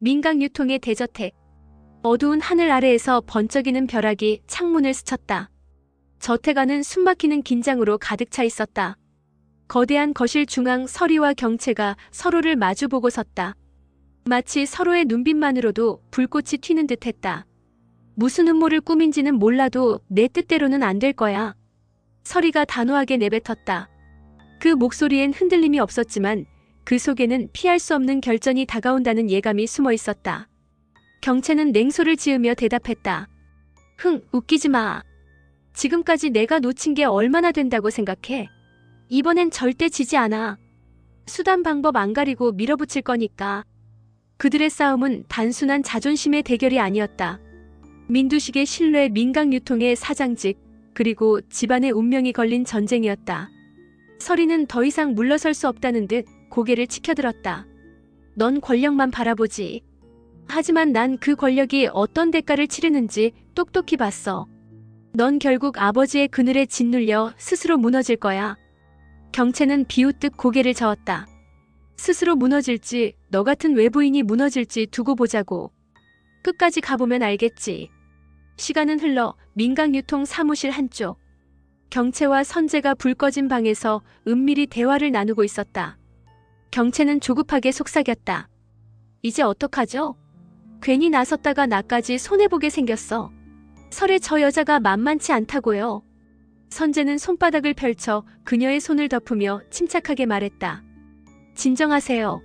민강유통의 대저택. 어두운 하늘 아래에서 번쩍이는 벼락이 창문을 스쳤다. 저택 안은 숨막히는 긴장으로 가득 차 있었다. 거대한 거실 중앙 서리와 경채가 서로를 마주보고 섰다. 마치 서로의 눈빛만으로도 불꽃이 튀는 듯했다. 무슨 음모를 꾸민지는 몰라도 내 뜻대로는 안 될 거야. 서리가 단호하게 내뱉었다. 그 목소리엔 흔들림이 없었지만 그 속에는 피할 수 없는 결전이 다가온다는 예감이 숨어 있었다. 경채는 냉소를 지으며 대답했다. 웃기지 마. 지금까지 내가 놓친 게 얼마나 된다고 생각해? 이번엔 절대 지지 않아. 수단 방법 안 가리고 밀어붙일 거니까. 그들의 싸움은 단순한 자존심의 대결이 아니었다. 민두식의 신뢰, 민강유통의 사장직, 그리고 집안의 운명이 걸린 전쟁이었다. 서리는 더 이상 물러설 수 없다는 듯 고개를 치켜들었다. 넌 권력만 바라보지. 하지만 난 그 권력이 어떤 대가를 치르는지 똑똑히 봤어. 넌 결국 아버지의 그늘에 짓눌려 스스로 무너질 거야. 경채는 비웃듯 고개를 저었다. 스스로 무너질지 너 같은 외부인이 무너질지 두고 보자고. 끝까지 가보면 알겠지. 시간은 흘러 민강유통 사무실 한쪽. 경채와 선재가 불 꺼진 방에서 은밀히 대화를 나누고 있었다. 경채는 조급하게 속삭였다. 이제 어떡하죠? 괜히 나섰다가 나까지 손해보게 생겼어. 설에 저 여자가 만만치 않다고요. 선재는 손바닥을 펼쳐 그녀의 손을 덮으며 침착하게 말했다. 진정하세요.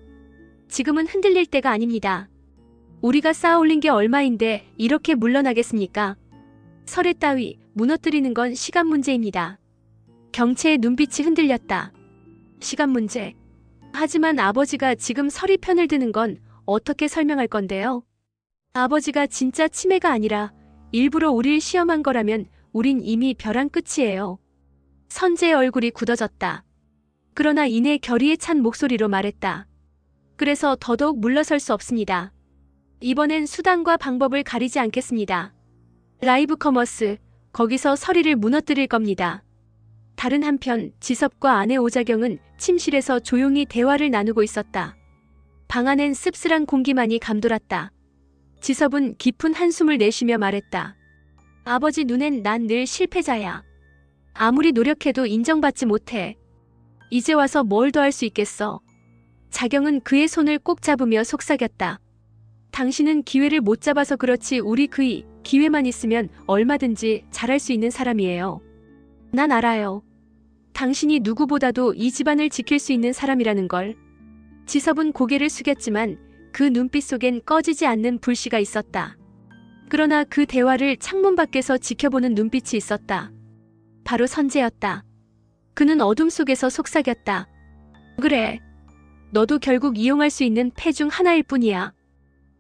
지금은 흔들릴 때가 아닙니다. 우리가 쌓아올린 게 얼마인데 이렇게 물러나겠습니까? 설의 따위 무너뜨리는 건 시간 문제입니다. 경채의 눈빛이 흔들렸다. 시간 문제. 하지만 아버지가 지금 설이 편을 드는 건 어떻게 설명할 건데요? 아버지가 진짜 치매가 아니라 일부러 우릴 시험한 거라면 우린 이미 벼랑 끝이에요. 선재의 얼굴이 굳어졌다. 그러나 이내 결의에 찬 목소리로 말했다. 그래서 더더욱 물러설 수 없습니다. 이번엔 수단과 방법을 가리지 않겠습니다. 라이브 커머스, 거기서 서리를 무너뜨릴 겁니다. 다른 한편 지섭과 아내 오자경은 침실에서 조용히 대화를 나누고 있었다. 방 안엔 씁쓸한 공기만이 감돌았다. 지섭은 깊은 한숨을 내쉬며 말했다. 아버지 눈엔 난 늘 실패자야. 아무리 노력해도 인정받지 못해. 이제 와서 뭘 더 할 수 있겠어. 자경은 그의 손을 꼭 잡으며 속삭였다. 당신은 기회를 못 잡아서 그렇지 우리 그이 기회만 있으면 얼마든지 잘할 수 있는 사람이에요. 난 알아요. 당신이 누구보다도 이 집안을 지킬 수 있는 사람이라는 걸. 지섭은 고개를 숙였지만 그 눈빛 속엔 꺼지지 않는 불씨가 있었다. 그러나 그 대화를 창문 밖에서 지켜보는 눈빛이 있었다. 바로 선재였다. 그는 어둠 속에서 속삭였다. 그래. 너도 결국 이용할 수 있는 패 중 하나일 뿐이야.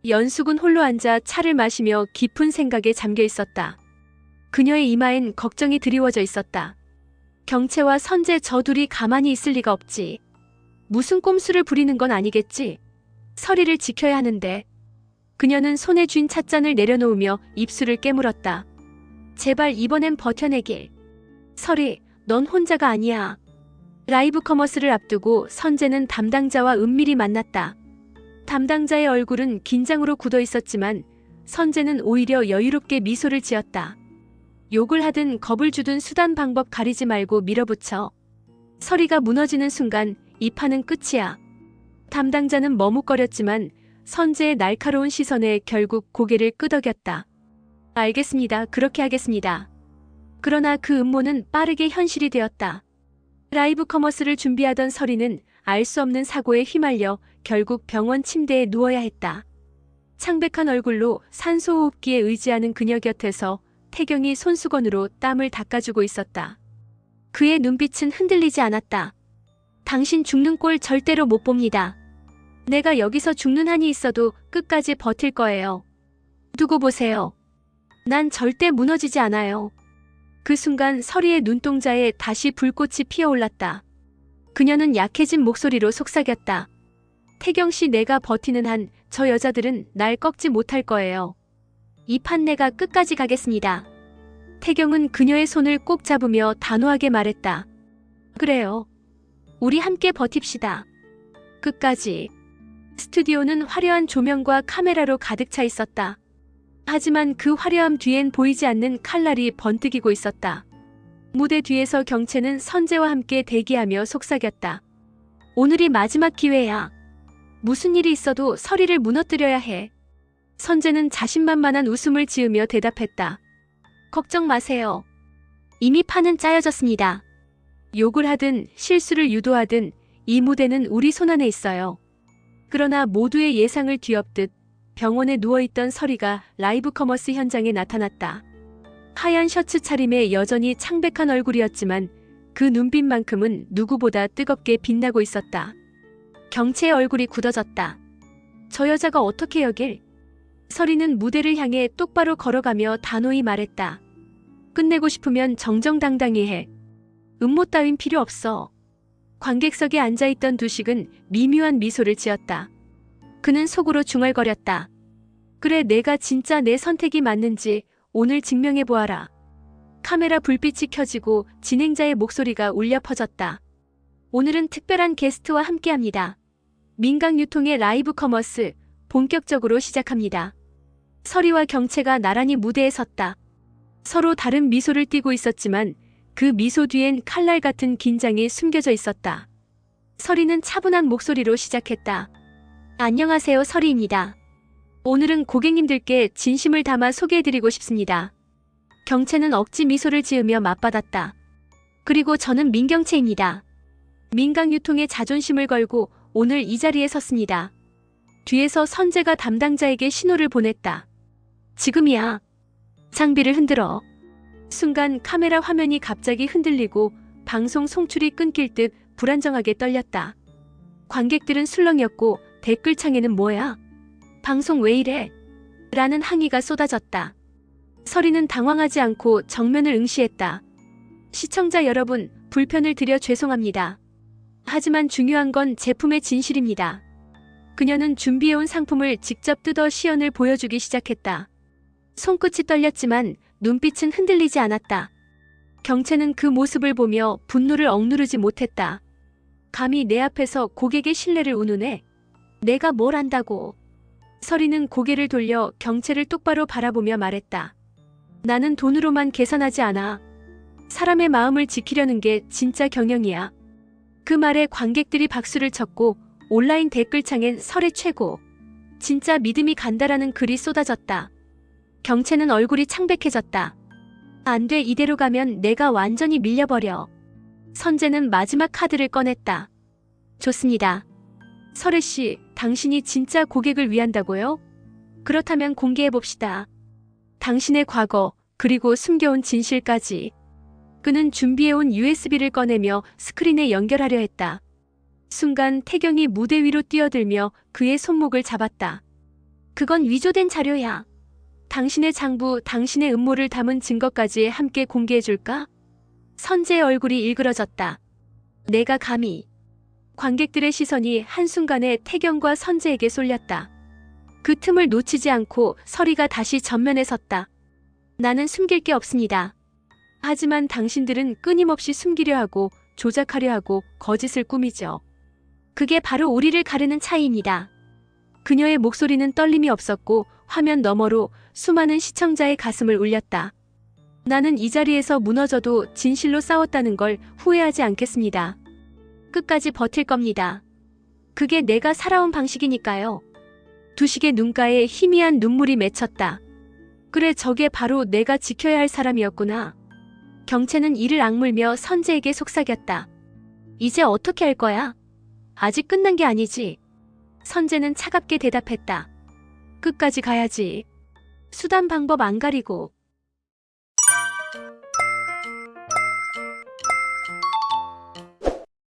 연숙은 홀로 앉아 차를 마시며 깊은 생각에 잠겨 있었다. 그녀의 이마엔 걱정이 드리워져 있었다. 경채와 선재 저 둘이 가만히 있을 리가 없지. 무슨 꼼수를 부리는 건 아니겠지. 서리를 지켜야 하는데. 그녀는 손에 쥔 찻잔을 내려놓으며 입술을 깨물었다. 제발 이번엔 버텨내길. 서리, 넌 혼자가 아니야. 라이브 커머스를 앞두고 선재는 담당자와 은밀히 만났다. 담당자의 얼굴은 긴장으로 굳어 있었지만 선재는 오히려 여유롭게 미소를 지었다. 욕을 하든 겁을 주든 수단 방법 가리지 말고 밀어붙여. 서리가 무너지는 순간 이 판은 끝이야. 담당자는 머뭇거렸지만 선재의 날카로운 시선에 결국 고개를 끄덕였다. 알겠습니다. 그렇게 하겠습니다. 그러나 그 음모는 빠르게 현실이 되었다. 라이브 커머스를 준비하던 서리는 알 수 없는 사고에 휘말려 결국 병원 침대에 누워야 했다. 창백한 얼굴로 산소호흡기에 의지하는 그녀 곁에서 태경이 손수건으로 땀을 닦아주고 있었다. 그의 눈빛은 흔들리지 않았다. 당신 죽는 꼴 절대로 못 봅니다. 내가 여기서 죽는 한이 있어도 끝까지 버틸 거예요. 두고 보세요. 난 절대 무너지지 않아요. 그 순간 서리의 눈동자에 다시 불꽃이 피어올랐다. 그녀는 약해진 목소리로 속삭였다. 태경 씨, 내가 버티는 한 저 여자들은 날 꺾지 못할 거예요. 이 판 내가 끝까지 가겠습니다. 태경은 그녀의 손을 꼭 잡으며 단호하게 말했다. 그래요. 우리 함께 버팁시다. 끝까지. 스튜디오는 화려한 조명과 카메라로 가득 차 있었다. 하지만 그 화려함 뒤엔 보이지 않는 칼날이 번뜩이고 있었다. 무대 뒤에서 경채는 선재와 함께 대기하며 속삭였다. 오늘이 마지막 기회야. 무슨 일이 있어도 서리를 무너뜨려야 해. 선재는 자신만만한 웃음을 지으며 대답했다. 걱정 마세요. 이미 판은 짜여졌습니다. 욕을 하든 실수를 유도하든 이 무대는 우리 손안에 있어요. 그러나 모두의 예상을 뒤엎듯 병원에 누워있던 서리가 라이브 커머스 현장에 나타났다. 하얀 셔츠 차림에 여전히 창백한 얼굴이었지만 그 눈빛만큼은 누구보다 뜨겁게 빛나고 있었다. 경채의 얼굴이 굳어졌다. 저 여자가 어떻게 여길? 서리는 무대를 향해 똑바로 걸어가며 단호히 말했다. 끝내고 싶으면 정정당당히 해. 음모 따윈 필요 없어. 관객석에 앉아있던 두식은 미묘한 미소를 지었다. 그는 속으로 중얼거렸다. 그래, 내가 진짜 내 선택이 맞는지 오늘 증명해보아라. 카메라 불빛이 켜지고 진행자의 목소리가 울려 퍼졌다. 오늘은 특별한 게스트와 함께합니다. 민강유통의 라이브 커머스 본격적으로 시작합니다. 서리와 경채가 나란히 무대에 섰다. 서로 다른 미소를 띠고 있었지만 그 미소 뒤엔 칼날 같은 긴장이 숨겨져 있었다. 서리는 차분한 목소리로 시작했다. 안녕하세요, 서리입니다. 오늘은 고객님들께 진심을 담아 소개해드리고 싶습니다. 경채는 억지 미소를 지으며 맞받았다. 그리고 저는 민경채입니다. 민강유통의 자존심을 걸고 오늘 이 자리에 섰습니다. 뒤에서 선재가 담당자에게 신호를 보냈다. 지금이야. 장비를 흔들어. 순간 카메라 화면이 갑자기 흔들리고 방송 송출이 끊길 듯 불안정하게 떨렸다. 관객들은 술렁였고 댓글창에는 뭐야? 방송 왜 이래? 라는 항의가 쏟아졌다. 서리는 당황하지 않고 정면을 응시했다. 시청자 여러분, 불편을 드려 죄송합니다. 하지만 중요한 건 제품의 진실입니다. 그녀는 준비해온 상품을 직접 뜯어 시연을 보여주기 시작했다. 손끝이 떨렸지만 눈빛은 흔들리지 않았다. 경채는 그 모습을 보며 분노를 억누르지 못했다. 감히 내 앞에서 고객의 신뢰를 운운해? 내가 뭘 안다고? 서리는 고개를 돌려 경채를 똑바로 바라보며 말했다. 나는 돈으로만 계산하지 않아. 사람의 마음을 지키려는 게 진짜 경영이야. 그 말에 관객들이 박수를 쳤고 온라인 댓글창엔 설의 최고. 진짜 믿음이 간다라는 글이 쏟아졌다. 경채는 얼굴이 창백해졌다. 안 돼, 이대로 가면 내가 완전히 밀려버려. 선재는 마지막 카드를 꺼냈다. 좋습니다. 설혜씨, 당신이 진짜 고객을 위한다고요? 그렇다면 공개해봅시다. 당신의 과거, 그리고 숨겨온 진실까지. 그는 준비해온 USB를 꺼내며 스크린에 연결하려 했다. 순간 태경이 무대 위로 뛰어들며 그의 손목을 잡았다. 그건 위조된 자료야. 당신의 장부, 당신의 음모를 담은 증거까지 함께 공개해줄까? 선재의 얼굴이 일그러졌다. 내가 감히. 관객들의 시선이 한순간에 태경과 선재에게 쏠렸다. 그 틈을 놓치지 않고 서리가 다시 전면에 섰다. 나는 숨길 게 없습니다. 하지만 당신들은 끊임없이 숨기려 하고 조작하려 하고 거짓을 꾸미죠. 그게 바로 우리를 가르는 차이입니다. 그녀의 목소리는 떨림이 없었고 화면 너머로 수많은 시청자의 가슴을 울렸다. 나는 이 자리에서 무너져도 진실로 싸웠다는 걸 후회하지 않겠습니다. 끝까지 버틸 겁니다. 그게 내가 살아온 방식이니까요. 두식의 눈가에 희미한 눈물이 맺혔다. 그래, 저게 바로 내가 지켜야 할 사람이었구나. 경채는 이를 악물며 선재에게 속삭였다. 이제 어떻게 할 거야? 아직 끝난 게 아니지. 선재는 차갑게 대답했다. 끝까지 가야지. 수단 방법 안 가리고.